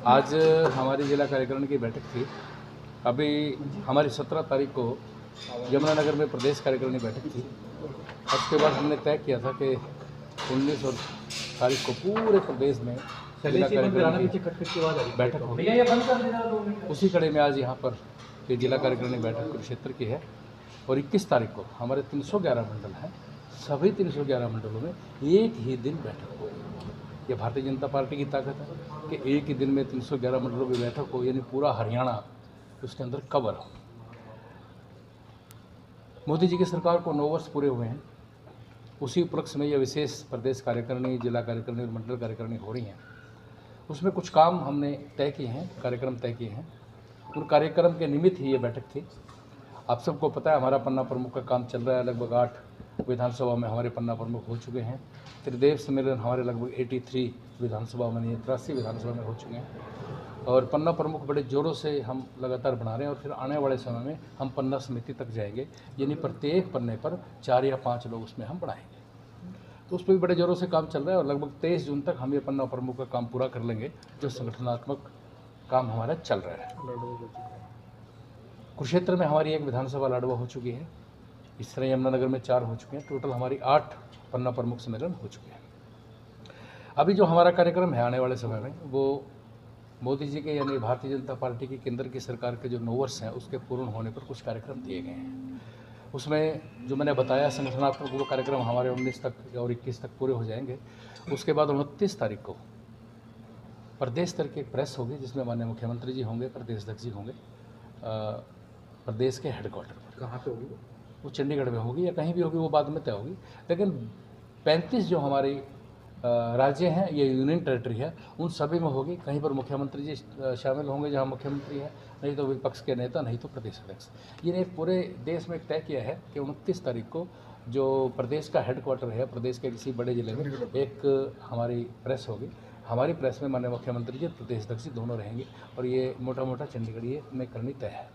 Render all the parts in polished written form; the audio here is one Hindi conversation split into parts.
आज हमारी जिला कार्यकारिणी की बैठक थी। अभी हमारी 17 तारीख को यमुनानगर में प्रदेश कार्यकारिणी बैठक थी। उसके बाद हमने तय किया था कि 19 और तारीख को पूरे प्रदेश में जिला कार्यकारिणी की बैठक होगी। उसी कड़ी में आज यहाँ पर ये जिला कार्यकारिणी बैठक कुरुक्षेत्र की है और 21 तारीख को हमारे 311 मंडल हैं। सभी 311 मंडलों में एक ही दिन बैठक होगी। ये भारतीय जनता पार्टी की ताकत है कि एक ही दिन में 311 मंडलों की बैठक हो, यानी पूरा हरियाणा उसके अंदर कवर हो। मोदी जी की सरकार को 9 वर्ष पूरे हुए हैं। उसी उपलक्ष्य में यह विशेष प्रदेश कार्यकारिणी, जिला कार्यकारिणी और मंडल कार्यकारिणी हो रही हैं। उसमें कुछ काम हमने तय किए हैं, कार्यक्रम तय किए हैं। उन कार्यक्रम के निमित्त ही ये बैठक थी। आप सबको पता है हमारा पन्ना प्रमुख का काम चल रहा है। लगभग 8 विधानसभा में हमारे पन्ना प्रमुख हो चुके हैं। त्रिदेव सम्मेलन हमारे लगभग 83 विधानसभा में, 83 विधानसभा में हो चुके हैं और पन्ना प्रमुख बड़े ज़ोरों से हम लगातार बना रहे हैं। और फिर आने वाले समय में हम पन्ना समिति तक जाएंगे, यानी प्रत्येक पन्ने पर 4 या 5 लोग उसमें हम बढ़ाएंगे। तो उस पर भी बड़े ज़ोरों से काम चल रहा है और लगभग 23 जून तक हम ये पन्ना प्रमुख का काम पूरा कर लेंगे, जो संगठनात्मक काम हमारा चल रहा है। कुरुक्षेत्र में हमारी 1 विधानसभा लाडवा हो चुकी है। इस तरह यमुनानगर में 4 हो चुके हैं। टोटल हमारी 8 पन्ना प्रमुख सम्मेलन हो चुके हैं। अभी जो हमारा कार्यक्रम है आने वाले समय में, वो मोदी जी के यानी भारतीय जनता पार्टी की केंद्र की सरकार के जो 9 वर्ष हैं उसके पूर्ण होने पर कुछ कार्यक्रम दिए गए हैं। उसमें जो मैंने बताया संगठनात्मक, वो कार्यक्रम हमारे 19 तक और 21 तक पूरे हो जाएंगे। उसके बाद 29 तारीख को प्रदेश स्तर की एक प्रेस होगी, जिसमें माननीय मुख्यमंत्री जी होंगे, प्रदेश अध्यक्ष जी होंगे, प्रदेश के हेडक्वार्टर पर। कहाँ पे होगी वो चंडीगढ़ में होगी या कहीं भी होगी, वो बाद में तय होगी। लेकिन 35 जो हमारी राज्य हैं, ये यूनियन टेरिटरी है, उन सभी में होगी। कहीं पर मुख्यमंत्री जी शामिल होंगे जहाँ मुख्यमंत्री है, नहीं तो विपक्ष के नेता, नहीं तो प्रदेश अध्यक्ष। ये पूरे देश में तय किया है कि 29 तारीख को जो प्रदेश का हेडक्वार्टर है, प्रदेश के किसी बड़े जिले में एक हमारी प्रेस होगी। हमारी प्रेस में माननीय मुख्यमंत्री जी, प्रदेश अध्यक्ष दोनों रहेंगे और ये मोटा मोटा चंडीगढ़ ये में करनी तय है।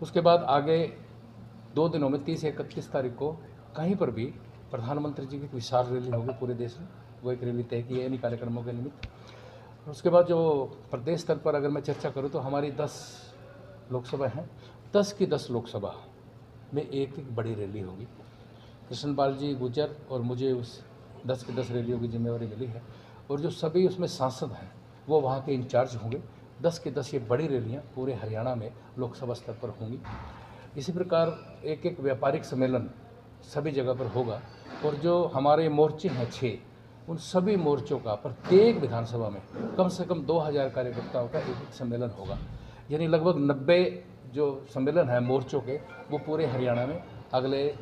उसके बाद आगे 2 दिनों में 30 या 31 तारीख को कहीं पर भी प्रधानमंत्री जी की विशाल रैली होगी पूरे देश में। वो एक रैली तय की है इन कार्यक्रमों के निमित्त। उसके बाद जो प्रदेश स्तर पर अगर मैं चर्चा करूं तो हमारी 10 लोकसभा हैं। 10 की 10 लोकसभा में एक बड़ी रैली होगी। कृष्णपाल जी गुर्जर और मुझे उस 10 की 10 रैलियों की जिम्मेवारी मिली है और जो सभी उसमें सांसद हैं वो वहाँ के इंचार्ज होंगे। 10 की 10 ये बड़ी रैलियाँ पूरे हरियाणा में लोकसभा स्तर पर होंगी। इसी प्रकार एक एक व्यापारिक सम्मेलन सभी जगह पर होगा और जो हमारे मोर्चे हैं 6, उन सभी मोर्चों का प्रत्येक विधानसभा में कम से कम 2000 कार्यकर्ताओं का एक सम्मेलन होगा। यानी लगभग 90 जो सम्मेलन हैं मोर्चों के, वो पूरे हरियाणा में अगले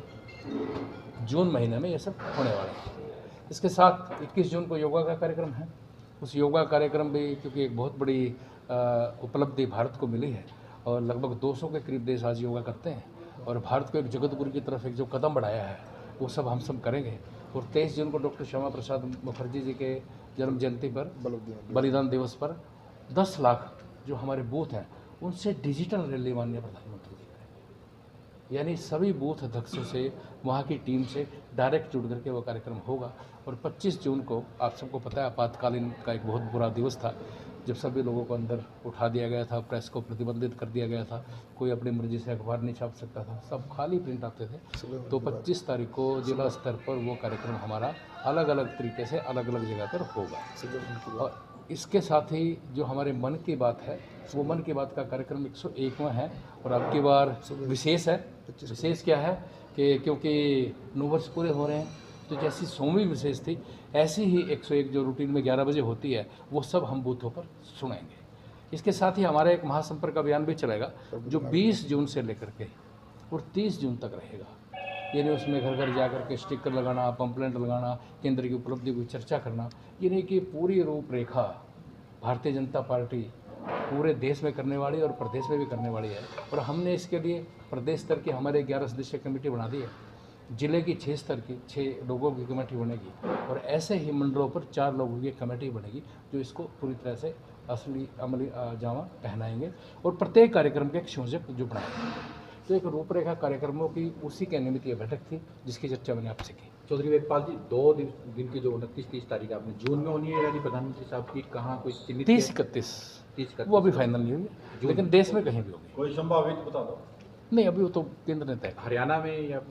जून महीने में ये सब होने वाले हैं। इसके साथ 21 जून को योगा का कार्यक्रम है। उस योगा कार्यक्रम भी, क्योंकि एक बहुत बड़ी उपलब्धि भारत को मिली है और लगभग 200 के करीब देश आज योगा करते हैं और भारत को एक जगतगुरु की तरफ एक जो कदम बढ़ाया है वो सब हम सब करेंगे। और 23 जून को डॉक्टर श्यामा प्रसाद मुखर्जी जी के जन्म जयंती पर, बलिदान दिवस पर 10 लाख जो हमारे बूथ हैं उनसे डिजिटल रैली माननीय प्रधानमंत्री जी करेंगे। यानी सभी बूथ अध्यक्षों से, वहाँ की टीम से डायरेक्ट जुड़ करके वो कार्यक्रम होगा। और 25 जून को आप सबको पता है आपातकालीन का एक बहुत बुरा दिवस था, जब सभी लोगों को अंदर उठा दिया गया था, प्रेस को प्रतिबंधित कर दिया गया था, कोई अपनी मर्जी से अखबार नहीं छाप सकता था, सब खाली प्रिंट आते थे। तो 25 तारीख को जिला स्तर पर वो कार्यक्रम हमारा अलग अलग तरीके से अलग अलग जगह पर होगा। और इसके साथ ही जो हमारे मन की बात है, वो मन की बात का कार्यक्रम 101वां है और अब की बार विशेष है। विशेष क्या है कि क्योंकि 9 वर्ष पूरे हो रहे हैं, तो जैसी 100वीं विशेष थी, ऐसी ही 101 जो रूटीन में 11 बजे होती है, वो सब हम बूथों पर सुनेंगे। इसके साथ ही हमारा एक महासंपर्क अभियान भी चलेगा जो 20 जून से लेकर के और 30 जून तक रहेगा। यानी उसमें घर घर जा कर के स्टिकर लगाना, पंपलेट लगाना, केंद्र की उपलब्धि की चर्चा करना, यानी कि पूरी रूपरेखा भारतीय जनता पार्टी पूरे देश में करने वाली और प्रदेश में भी करने वाली है। और हमने इसके लिए प्रदेश स्तर की हमारे 11 सदस्यीय कमेटी बना दी है, जिले की 6 स्तर की 6 लोगों की कमेटी बनेगी और ऐसे ही मंडलों पर 4 लोगों की कमेटी बनेगी जो इसको पूरी तरह से असली अमली जामा पहनाएंगे और प्रत्येक कार्यक्रम के एक संयोजक जो बनाएंगे। तो एक रूपरेखा कार्यक्रमों की उसी के निमित्त ये बैठक थी जिसकी चर्चा मैंने आपसे की। चौधरी वेदपाल जी, 2 दिन की जो 29-30 तारीख आपने जून में होनी है रैली प्रधानमंत्री साहब की, कहाँ कोई चिन्हित 30-31 वो अभी फाइनल नहीं हुई है, लेकिन देश में कहीं भी होगी। कोई संभावित बता दो। नहीं, अभी वो तो केंद्र ने तय किया। हरियाणा में या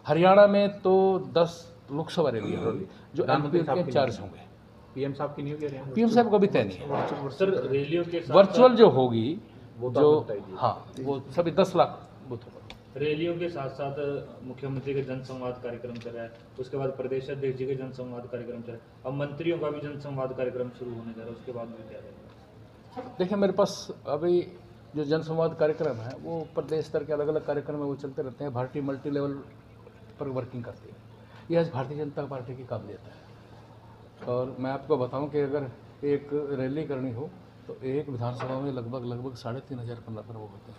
हरियाणा में तो 10 लोकसभा रैली है जो प्रधानमंत्री एमपी साहब के की इंचार्ज होंगे। पीएम साहब की नहीं होगी हरियाणा? पीएम साहब को भी तय नहीं है। सर रैलियों के साथ वर्चुअल जो होगी, वो तो जो आपने बताई दी। हाँ वो सभी 10 लाख बूथों पर। रैलियों के साथ साथ मुख्यमंत्री का जनसंवाद कार्यक्रम चल रहा है, उसके बाद प्रदेश अध्यक्ष जी का जनसंवाद कार्यक्रम चल रहा है, अब मंत्रियों का भी जनसंवाद कार्यक्रम शुरू होने जा रहा है, उसके बाद में क्या रहेगा? देखिए, मेरे पास अभी जो जनसंवाद कार्यक्रम है वो प्रदेश स्तर के अलग अलग कार्यक्रम है, वो चलते रहते हैं। भारतीय मल्टी लेवल पर वर्किंग करती है, ये आज भारतीय जनता पार्टी की काबिलियत है। और मैं आपको बताऊं कि अगर एक रैली करनी हो तो एक विधानसभा में लगभग 3,500 15 वो होते हैं,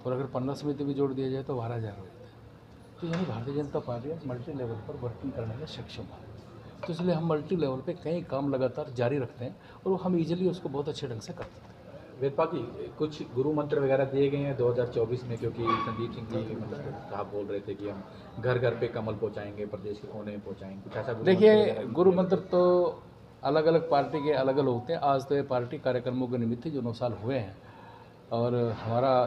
और अगर 15 समिति भी जोड़ दिया जाए तो 12,000 हो जाते हैं। तो यानी Bharatiya Janata party multi level पर वर्किंग करने में सक्षम है। तो इसलिए हम मल्टी लेवल पे कई काम लगातार जारी रखते हैं और वो हम इजीली उसको बहुत अच्छे ढंग से करते हैं। वेदपाल जी, कुछ गुरु मंत्र वगैरह दिए गए हैं 2024 में, क्योंकि संदीप सिंह जी मतलब साहब बोल रहे थे कि हम घर घर पे कमल पहुंचाएंगे, प्रदेश के कोने में पहुंचाएंगे, कुछ ऐसा गुरु मंत्र देखिए, वगैरह? गुरु मंत्र तो अलग अलग पार्टी के अलग अलग होते हैं। आज तो ये पार्टी कार्यक्रमों के निमित्त ही जो 9 साल हुए हैं, और हमारा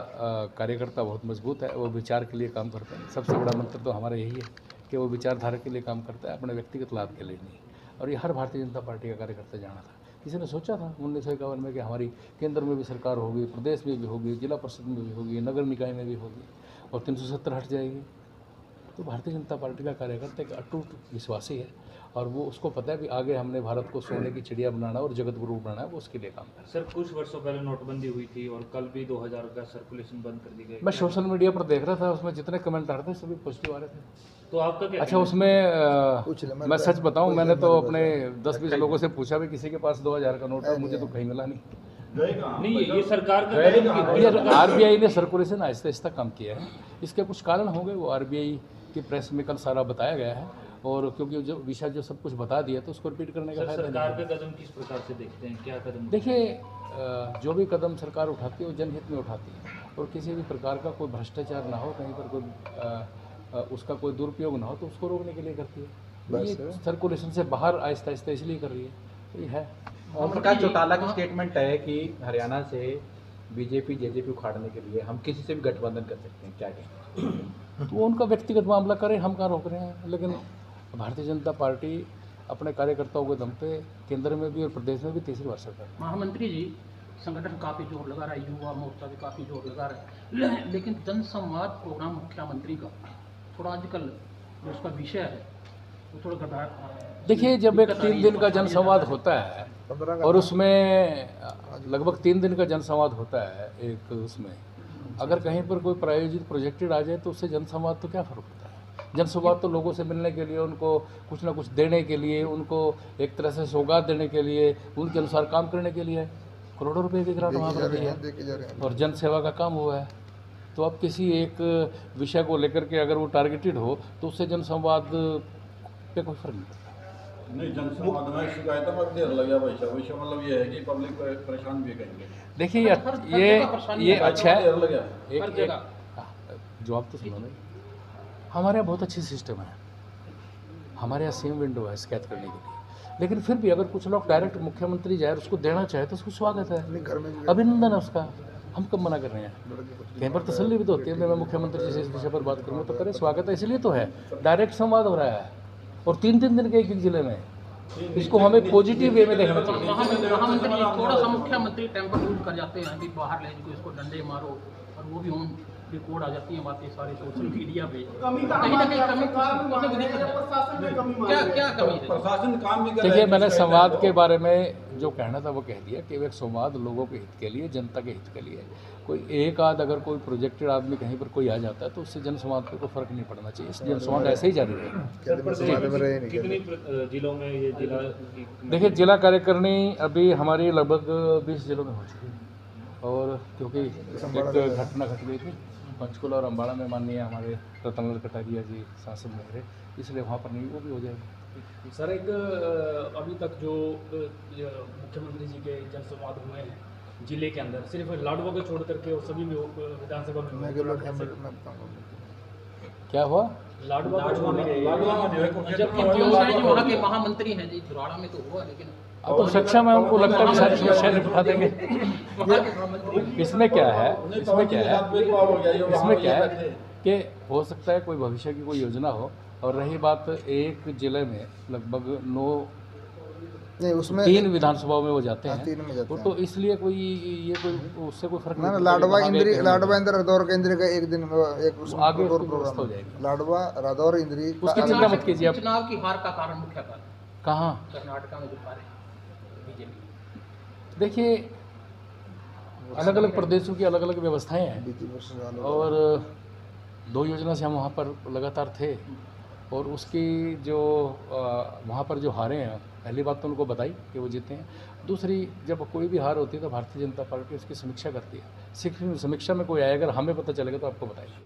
कार्यकर्ता बहुत मजबूत है, वो विचार के लिए काम करता है। सबसे बड़ा मंत्र तो हमारा यही है कि वो विचारधारा के लिए काम करता है, अपने व्यक्तिगत लाभ के लिए नहीं। और ये हर भारतीय जनता पार्टी का कार्यकर्ता जाना था। किसी ने सोचा था 1951 में कि हमारी केंद्र में भी सरकार होगी, प्रदेश में भी होगी, जिला परिषद में भी होगी, नगर निकाय में भी होगी, और 370 हट जाएगी? तो भारतीय जनता पार्टी का कार्यकर्ता एक अटूट विश्वासी है, और वो उसको पता है कि आगे हमने भारत को सोने की चिड़िया बनाना और जगत गुरु बनाना है, वो उसके लिए काम कर रहा है। सर कुछ वर्षों पहले नोटबंदी हुई थी और कल भी 2000 का सर्कुलेशन बंद कर दी गई। मैं सोशल मीडिया पर देख रहा था, उसमें जितने कमेंट आ रहे थे सभी पॉजिटिव आ रहे थे। तो आपका क्या अच्छा, उसमें मैं सच बताऊं, मैंने तो अपने 10-20 लोगों से पूछा भी किसी के पास 2000 का नोट है, मुझे तो कहीं मिला नहीं। नहीं, ये सरकार का ये आरबीआई ने सर्कुलेशन आहिस्ता आहिस्ता कम किया है। इसके कुछ कारण होंगे, वो आरबीआई की प्रेस में कल सारा बताया गया है, और क्योंकि जो विषय जो सब कुछ बता दिया तो उसको रिपीट करने का सर फायदा सरकार नहीं। के कदम किस प्रकार से देखते हैं, क्या कदम? देखिए, जो भी कदम सरकार उठाती है वो जनहित में उठाती है, और किसी भी प्रकार का कोई भ्रष्टाचार ना हो, कहीं पर कोई उसका कोई दुरुपयोग ना हो, तो उसको रोकने के लिए करती है। ये सर्कुलेशन से बाहर आहिस्ता आहिस्ता इसलिए कर रही है, तो ये है। ओम प्रकाश चौटाला की स्टेटमेंट है कि हरियाणा से बीजेपी जेजेपी उखाड़ने के लिए हम किसी से भी गठबंधन कर सकते हैं, क्या कहें? तो वो उनका व्यक्तिगत मामला करें, हम कहाँ रोक रहे हैं। लेकिन भारतीय जनता पार्टी अपने कार्यकर्ताओं के दम पे केंद्र में भी और प्रदेश में भी तीसरी बार सरकार। महामंत्री जी, संगठन काफ़ी जोर लगा रहा है, युवा मोर्चा भी काफ़ी जोर लगा रहा है, लेकिन जनसंवाद प्रोग्राम मुख्यमंत्री का थोड़ा आजकल जो उसका विषय है वो थोड़ा घटा। देखिए, जब एक 3 दिन का जनसंवाद होता है और उसमें लगभग 3 दिन का जनसंवाद होता है, एक उसमें अगर कहीं पर कोई प्रायोजित प्रोजेक्टेड आ जाए तो उससे जनसंवाद तो क्या फ़र्क होता है? जनसंवाद तो लोगों से मिलने के लिए, उनको कुछ ना कुछ देने के लिए, उनको एक तरह से सौगात देने के लिए, उनके अनुसार काम करने के लिए। करोड़ों रुपए की ग्रांट वहाँ पर दी है और जन सेवा का काम हुआ है। तो अब किसी एक विषय को लेकर के अगर वो टारगेटेड हो तो उससे जनसंवाद पे कोई फर्क नहीं पड़ता। नहीं, जनसंवाद में शिकायतों में देर लग गया वैसा मतलब ये है कि पब्लिक परेशान भी करेंगे। देखिए, ये अच्छा है। देर लग गया। जवाब तो सुनो नहीं, हमारे यहाँ बहुत अच्छी सिस्टम है, हमारे यहाँ सेम विंडो है शिकायत करने के लिए। लेकिन फिर भी अगर कुछ लोग डायरेक्ट मुख्यमंत्री जाए उसको देना चाहे तो उसको स्वागत है, अभिनंदन है उसका। हम कब मना कर रहे हैं? कहीं पर तसल्ली भी तो होती है, मैं मुख्यमंत्री जी से इस विषय पर बात करूँगा तो करें, स्वागत है। इसलिए तो है, डायरेक्ट संवाद हो रहा है, और 3-3 दिन के एक जिले में। इसको हमें पॉजिटिव वे में देखना चाहिए। महामंत्री जी, थोड़ा सा मुख्यमंत्री टेम्पर यूज कर जाते हैं कि बाहर ले जाओ, इसको डंडे मारो, और वो भी ऑन रिकॉर्ड आ जाती है बातें सारे सोशल मीडिया पे। कहीं ना कहीं कमी क्या कमी है? प्रशासन काम भी कर रहा है। देखिए, मैंने संवाद के बारे में जो कहना था वो कह दिया कि एक संवाद लोगों के हित के लिए, जनता के हित के लिए। कोई एक आध अगर कोई प्रोजेक्टेड आदमी कहीं पर कोई आ जाता है तो उससे जनसंवाद पे कोई फर्क नहीं पड़ना चाहिए। इस जनसंवाद ऐसे ही जारी रहेगा। कितनी जिलों में ये जिला? देखिए, जिला कार्यकारिणी अभी हमारी लगभग 20 जिलों में हो चुकी है, और क्योंकि एक घटना घट गई थी पंचकुला और अम्बाड़ा में, माननीय हमारे रतनलाल कटारिया जी सांसद में रहे, इसलिए वहाँ पर नहीं, वो भी हो जाएगा। सर, एक अभी तक जो मुख्यमंत्री जी के जनसंवाद हुए हैं जिले के अंदर, सिर्फ लाडवा को छोड़ करके और सभी में विधानसभा में क्या हुआ? लाडवा लाडवा में जो है कुरुक्षेत्र जबकि में जो हुआ, है जी वहाँ के महामंत्री हैं जी, धुराड़ा में तो हुआ, लेकिन अब तो शिक्षा में हमको लगता है कि सारी समस्या निपटा देंगे। वहाँ के महामंत्री इसमें क्या है, नहीं, इसमें क्या है, भेदभाव हो गया, ये वहाँ इसमें क्या ये है बैठे। कि हो सकता है कोई भविष्य की कोई योजना हो, और रही बात एक जिले में लगभग 9 नहीं उसमें 3 विधानसभाओं में वो जाते हाँ, हैं, 3 में जाते वो हैं। तो इसलिए कोई ये कोई उससे कोई फर्क ना नहीं लाडवा पड़ता कि इंद्री, वहाँ गए लाडवा इंद्र रादौर का इंद्री का एक दिन एक उसमें आगे और उसकी व्यवस्था हो प्रोग्राम है। जाएगी। लाडवा रादौर इंद्री का उसकी चिंता मत कीजिए आप। चुनाव की हार का कारण, मुख्य कारण कहाँ कर्नाटका में जो हार है बीजेपी। देखिए, अलग अलग प्रदेशों की अलग अलग व्यवस्थाएं हैं, बीजेपी वर्सेस आलोक। और 2 योजना से हम वहाँ पर लगातार थे, और उसकी जो वहाँ पर जो हारे हैं, पहली बात तो उनको बताई कि वो जीते हैं। दूसरी, जब कोई भी हार होती है तो भारतीय जनता पार्टी उसकी समीक्षा करती है। समीक्षा में कोई आए, अगर हमें पता चलेगा तो आपको बताएंगे।